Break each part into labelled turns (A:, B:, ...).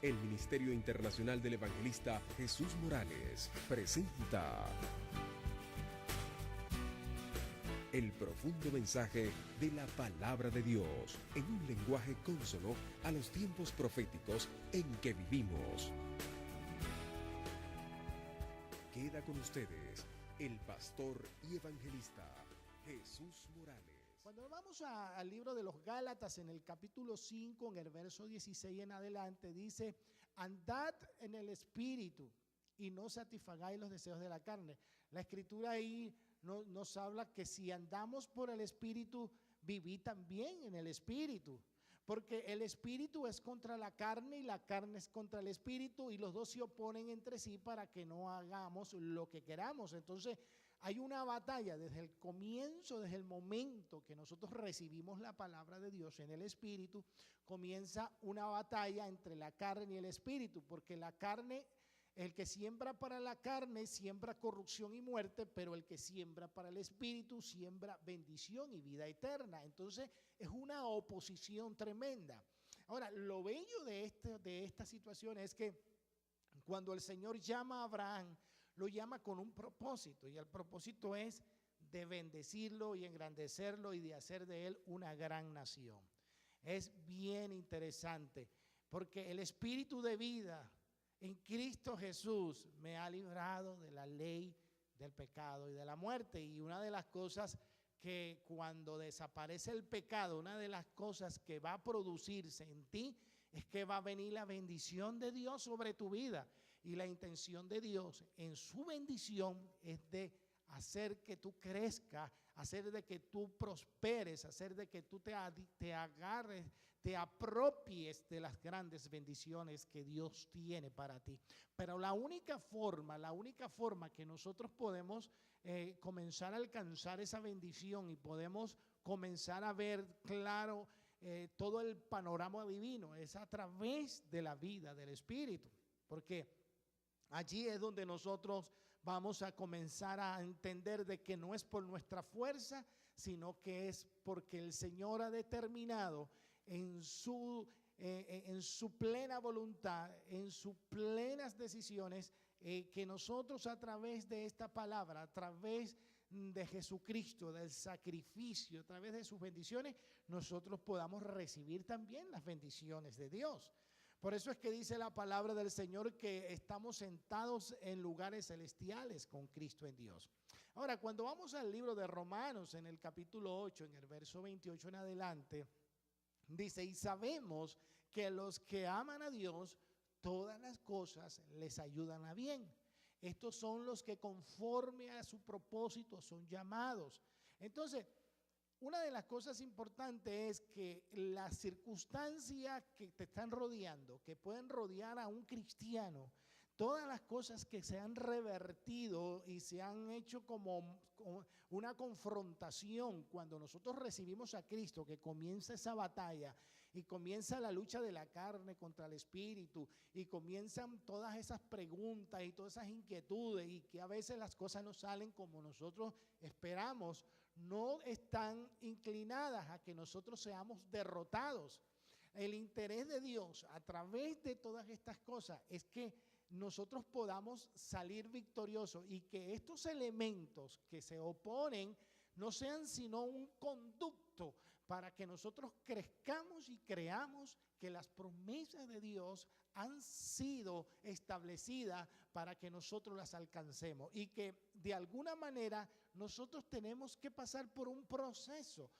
A: El Ministerio Internacional del Evangelista Jesús Morales presenta el profundo mensaje de la Palabra de Dios en un lenguaje cónsono a los tiempos proféticos en que vivimos. Queda con ustedes el pastor y evangelista Jesús Morales.
B: Cuando vamos al libro de los Gálatas, en el capítulo 5, en el verso 16 en adelante, dice: andad en el Espíritu y no satisfagáis los deseos de la carne. La escritura ahí nos habla que si andamos por el Espíritu, viví también en el Espíritu. Porque el Espíritu es contra la carne y la carne es contra el Espíritu, y los dos se oponen entre sí para que no hagamos lo que queramos. Entonces hay una batalla desde el comienzo, desde el momento que nosotros recibimos la palabra de Dios en el Espíritu, comienza una batalla entre la carne y el Espíritu, porque la carne, el que siembra para la carne siembra corrupción y muerte, pero el que siembra para el Espíritu siembra bendición y vida eterna. Entonces es una oposición tremenda. Ahora, lo bello de esta situación es que cuando el Señor llama a Abraham, lo llama con un propósito, y el propósito es de bendecirlo y engrandecerlo y de hacer de él una gran nación. Es bien interesante, porque el espíritu de vida en Cristo Jesús me ha librado de la ley del pecado y de la muerte. Y una de las cosas que cuando desaparece el pecado, una de las cosas que va a producirse en ti es que va a venir la bendición de Dios sobre tu vida. Y la intención de Dios en su bendición es de hacer que tú crezcas, hacer de que tú prosperes, hacer de que tú te agarres, te apropies de las grandes bendiciones que Dios tiene para ti. Pero la única forma que nosotros podemos comenzar a alcanzar esa bendición y podemos comenzar a ver claro todo el panorama divino es a través de la vida del Espíritu, porque allí es donde nosotros vamos a comenzar a entender de que no es por nuestra fuerza, sino que es porque el Señor ha determinado en su plena voluntad, en sus plenas decisiones, que nosotros a través de esta palabra, a través de Jesucristo, del sacrificio, a través de sus bendiciones, nosotros podamos recibir también las bendiciones de Dios. Por eso es que dice la palabra del Señor que estamos sentados en lugares celestiales con Cristo en Dios. Ahora, cuando vamos al libro de Romanos, en el capítulo 8, en el verso 28 en adelante, dice: y sabemos que los que aman a Dios, todas las cosas les ayudan a bien. Estos son los que conforme a su propósito son llamados. Entonces, una de las cosas importantes es que las circunstancias que te están rodeando, que pueden rodear a un cristiano, todas las cosas que se han revertido y se han hecho como una confrontación cuando nosotros recibimos a Cristo, que comienza esa batalla y comienza la lucha de la carne contra el espíritu y comienzan todas esas preguntas y todas esas inquietudes, y que a veces las cosas no salen como nosotros esperamos, no están inclinadas a que nosotros seamos derrotados. El interés de Dios a través de todas estas cosas es que nosotros podamos salir victoriosos y que estos elementos que se oponen no sean sino un conducto para que nosotros crezcamos y creamos que las promesas de Dios han sido establecidas para que nosotros las alcancemos, y que de alguna manera nosotros tenemos que pasar por un proceso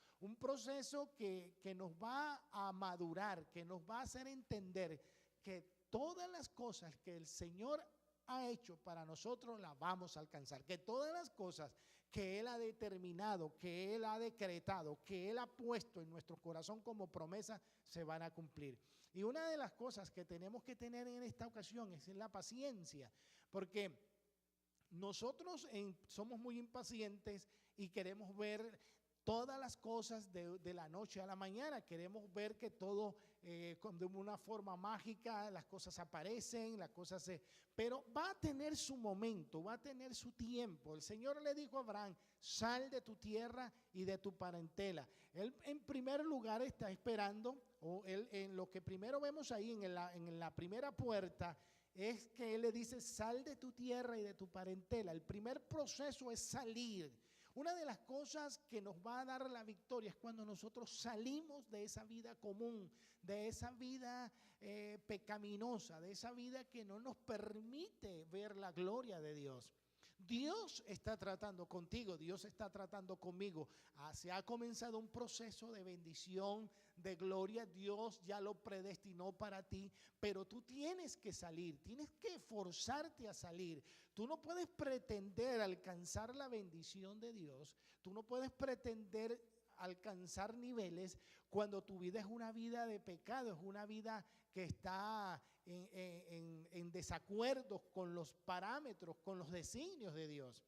B: que nos va a madurar, que nos va a hacer entender que todas las cosas que el Señor ha hecho para nosotros las vamos a alcanzar, que todas las cosas que Él ha determinado, que Él ha decretado, que Él ha puesto en nuestro corazón como promesa, se van a cumplir. Y una de las cosas que tenemos que tener en esta ocasión es la paciencia, porque nosotros somos muy impacientes y queremos ver todas las cosas de la noche a la mañana. Queremos ver que todo de una forma mágica, las cosas aparecen, pero va a tener su momento, va a tener su tiempo. El Señor le dijo a Abraham: sal de tu tierra y de tu parentela. Él en primer lugar está esperando o él, en lo que primero vemos ahí en la primera puerta, es que él le dice: sal de tu tierra y de tu parentela. El primer proceso es salir. Una de las cosas que nos va a dar la victoria es cuando nosotros salimos de esa vida común, de esa vida pecaminosa, de esa vida que no nos permite ver la gloria de Dios. Dios está tratando contigo, Dios está tratando conmigo. Se ha comenzado un proceso de bendición, de gloria. Dios ya lo predestinó para ti, pero tú tienes que salir, tienes que forzarte a salir. Tú no puedes pretender alcanzar la bendición de Dios, tú no puedes pretender alcanzar niveles cuando tu vida es una vida de pecado, es una vida que está en desacuerdo con los parámetros, con los designios de Dios.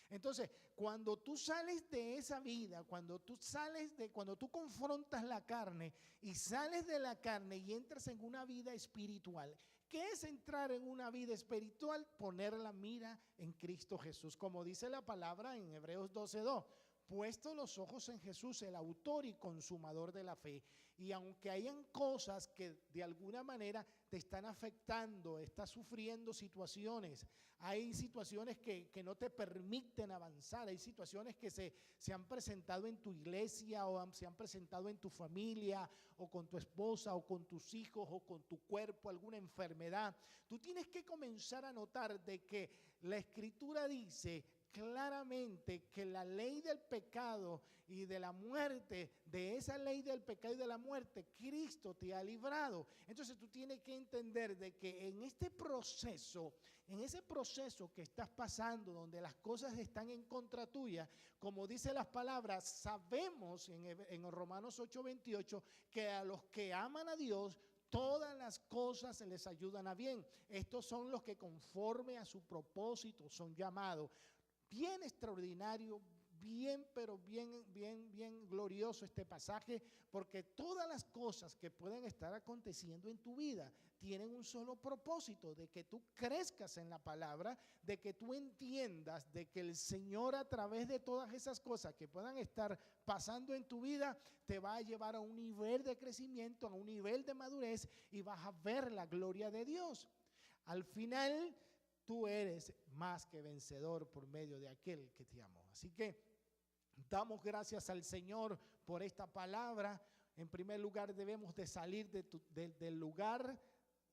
B: Entonces, cuando tú sales de esa vida, cuando tú confrontas la carne y sales de la carne y entras en una vida espiritual, ¿qué es entrar en una vida espiritual? Poner la mira en Cristo Jesús, como dice la palabra en Hebreos 12:2. Puesto los ojos en Jesús, el autor y consumador de la fe. Y aunque hayan cosas que de alguna manera te están afectando, estás sufriendo situaciones, hay situaciones que no te permiten avanzar, hay situaciones que se han presentado en tu iglesia o se han presentado en tu familia o con tu esposa o con tus hijos o con tu cuerpo, alguna enfermedad. Tú tienes que comenzar a notar de que la Escritura dice claramente que la ley del pecado y de la muerte, de esa ley del pecado y de la muerte, Cristo te ha librado. Entonces tú tienes que entender de que en este proceso, en ese proceso que estás pasando, donde las cosas están en contra tuya, como dice las palabras, sabemos en Romanos 8:28 que a los que aman a Dios, todas las cosas se les ayudan a bien. Estos son los que conforme a su propósito son llamados. Bien extraordinario, bien, pero bien glorioso este pasaje, porque todas las cosas que pueden estar aconteciendo en tu vida tienen un solo propósito: de que tú crezcas en la palabra, de que tú entiendas de que el Señor, a través de todas esas cosas que puedan estar pasando en tu vida, te va a llevar a un nivel de crecimiento, a un nivel de madurez, y vas a ver la gloria de Dios. Al final, tú eres más que vencedor por medio de aquel que te amó. Así que damos gracias al Señor por esta palabra. En primer lugar, debemos de salir del lugar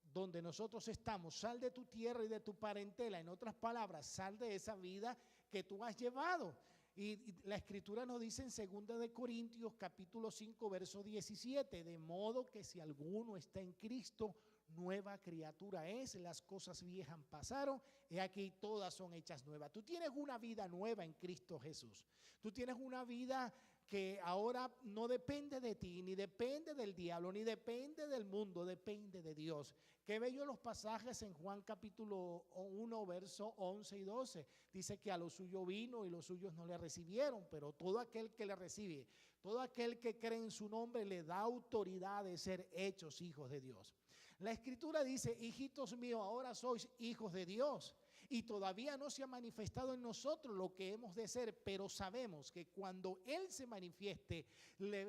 B: donde nosotros estamos. Sal de tu tierra y de tu parentela. En otras palabras, sal de esa vida que tú has llevado. Y la Escritura nos dice en 2 de Corintios capítulo 5 verso 17: de modo que si alguno está en Cristo, nueva criatura es, las cosas viejas pasaron, y aquí todas son hechas nuevas. Tú tienes una vida nueva en Cristo Jesús. Tú tienes una vida que ahora no depende de ti, ni depende del diablo, ni depende del mundo, depende de Dios. Qué bellos los pasajes en Juan capítulo 1 verso 11 y 12. Dice que a los suyos vino y los suyos no le recibieron, pero todo aquel que le recibe, todo aquel que cree en su nombre, le da autoridad de ser hechos hijos de Dios. La Escritura dice: hijitos míos, ahora sois hijos de Dios, y todavía no se ha manifestado en nosotros lo que hemos de ser, pero sabemos que cuando Él se manifieste,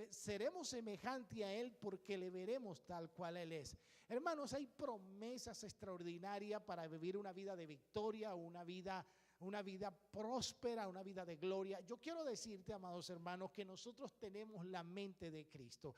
B: seremos semejantes a Él, porque le veremos tal cual Él es. Hermanos, hay promesas extraordinarias para vivir una vida de victoria, una vida próspera, una vida de gloria. Yo quiero decirte, amados hermanos, que nosotros tenemos la mente de Cristo.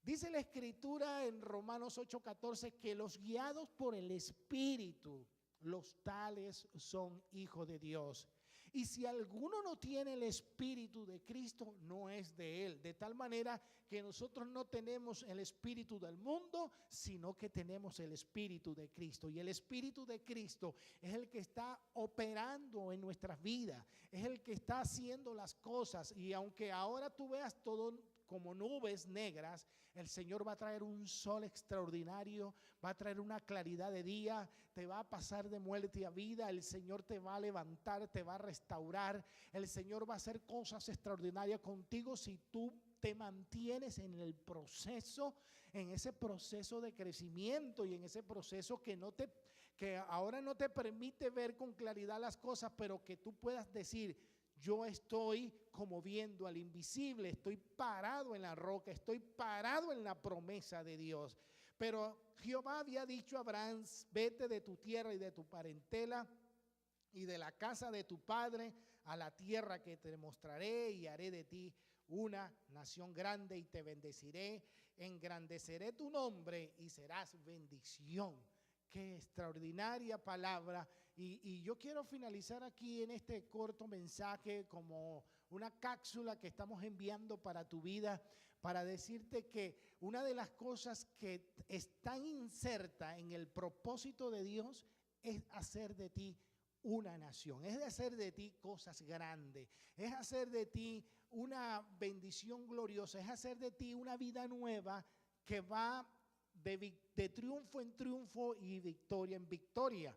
B: Dice la Escritura en Romanos 8:14 que los guiados por el Espíritu, los tales son hijos de Dios. Y si alguno no tiene el Espíritu de Cristo, no es de Él. De tal manera que nosotros no tenemos el espíritu del mundo, sino que tenemos el Espíritu de Cristo. Y el Espíritu de Cristo es el que está operando en nuestras vidas, es el que está haciendo las cosas. Y aunque ahora tú veas todo como nubes negras, el Señor va a traer un sol extraordinario, va a traer una claridad de día, te va a pasar de muerte a vida. El Señor te va a levantar, te va a restaurar. El Señor va a hacer cosas extraordinarias contigo si tú te mantienes en el proceso, en ese proceso de crecimiento y en ese proceso que ahora no te permite ver con claridad las cosas, pero que tú puedas decir: Yo estoy como viendo al invisible, estoy parado en la roca, estoy parado en la promesa de Dios. Pero Jehová había dicho a Abraham: vete de tu tierra y de tu parentela y de la casa de tu padre a la tierra que te mostraré, y haré de ti una nación grande y te bendeciré, engrandeceré tu nombre y serás bendición. Qué extraordinaria palabra. Y yo quiero finalizar aquí en este corto mensaje como una cápsula que estamos enviando para tu vida, para decirte que una de las cosas que están insertas en el propósito de Dios es hacer de ti una nación, es hacer de ti cosas grandes, es hacer de ti una bendición gloriosa, es hacer de ti una vida nueva que va de triunfo en triunfo y victoria en victoria.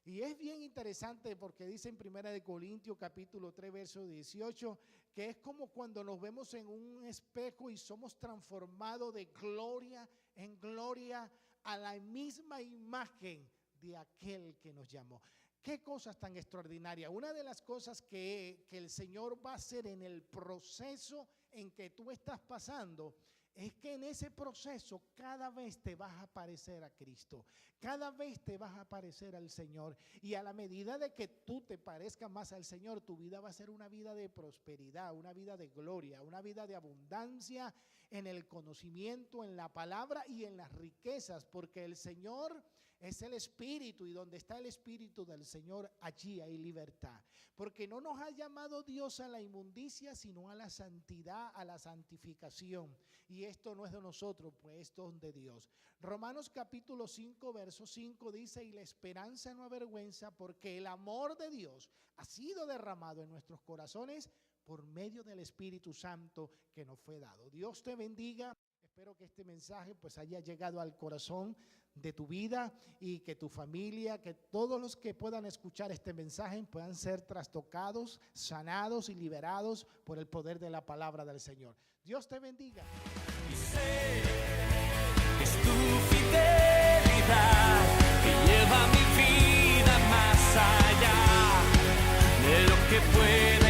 B: Y es bien interesante porque dice en 1 Corintios capítulo 3 verso 18 que es como cuando nos vemos en un espejo y somos transformados de gloria en gloria a la misma imagen de aquel que nos llamó. Qué cosas tan extraordinarias. Una de las cosas que el Señor va a hacer en el proceso en que tú estás pasando es que en ese proceso cada vez te vas a parecer a Cristo, cada vez te vas a parecer al Señor, y a la medida de que tú te parezcas más al Señor, tu vida va a ser una vida de prosperidad, una vida de gloria, una vida de abundancia en el conocimiento, en la palabra y en las riquezas, porque el Señor es el Espíritu, y donde está el Espíritu del Señor, allí hay libertad. Porque no nos ha llamado Dios a la inmundicia, sino a la santidad, a la santificación. Y esto no es de nosotros, pues esto es de Dios. Romanos capítulo 5, verso 5 dice: y la esperanza no avergüenza, porque el amor de Dios ha sido derramado en nuestros corazones por medio del Espíritu Santo que nos fue dado. Dios te bendiga. Espero que este mensaje pues haya llegado al corazón de tu vida, y que tu familia, que todos los que puedan escuchar este mensaje puedan ser trastocados, sanados y liberados por el poder de la palabra del Señor. Dios te bendiga.
C: Y sé que es tu fidelidad que lleva mi vida más allá de lo que pueda